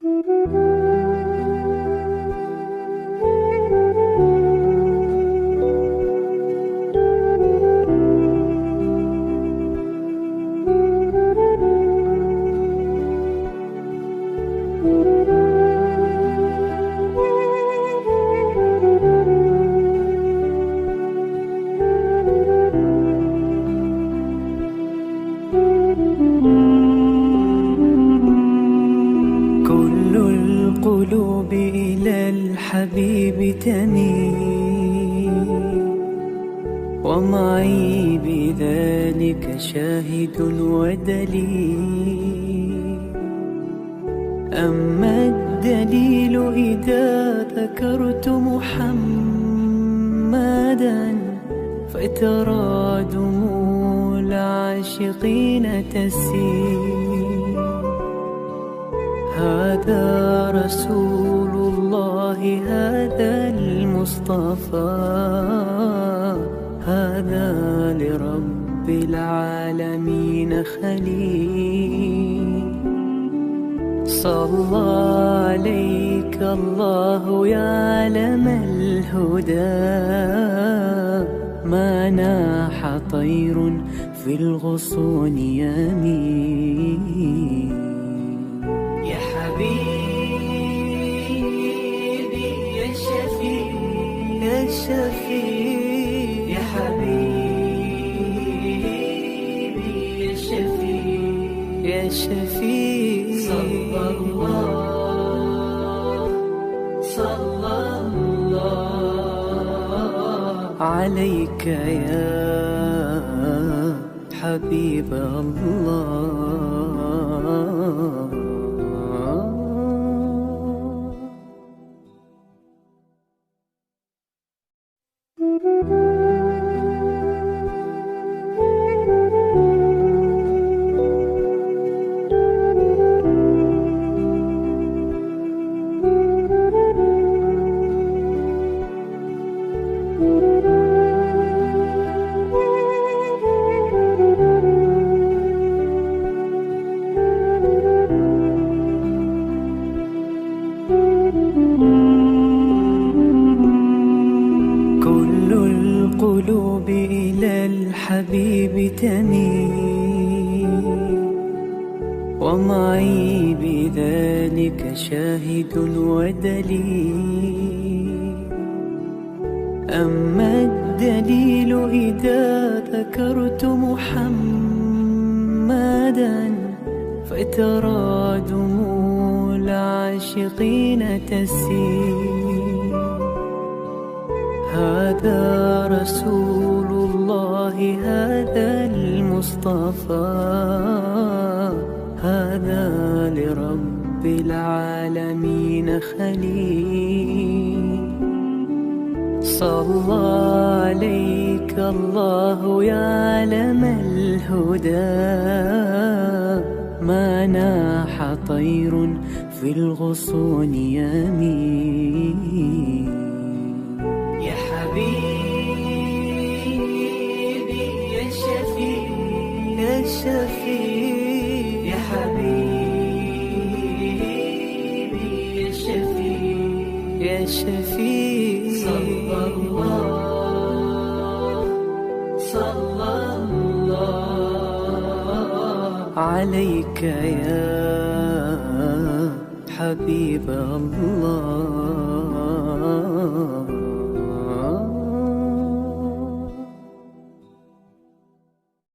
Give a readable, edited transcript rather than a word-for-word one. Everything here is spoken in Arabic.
كل القلوب إلى الحبيب تميل، ومعي بذلك شاهد ودليل. أما الدليل إذا ذكرت محمدا فترى دموع العاشقين تسيل. هذا رسول الله، هذا المصطفى، هذا لرب العالمين خليل. صلى عليك الله يا علم الهدى، ما ناح طير في الغصون يمين. يا حبيبي يا شفيع يا شفيع، يا حبيبي يا شفيع يا شفيع. صلى الله عليك يا حبيب الله. القلوب إلى الحبيب تميل، ومعي بذلك شاهد ودليل. أما الدليل إذا ذكرت محمدا فترى دموع العاشقين تسيل. هذا رسول الله، هذا المصطفى، هذا لرب العالمين خليل. صلى عليك الله يا علم الهدى، ما ناح طير في الغصون يمين. يا حبيبي يا شفيع يا شفيع، يا حبيبي يا شفيع يا شفيع. صلى الله عليك يا حبيب الله.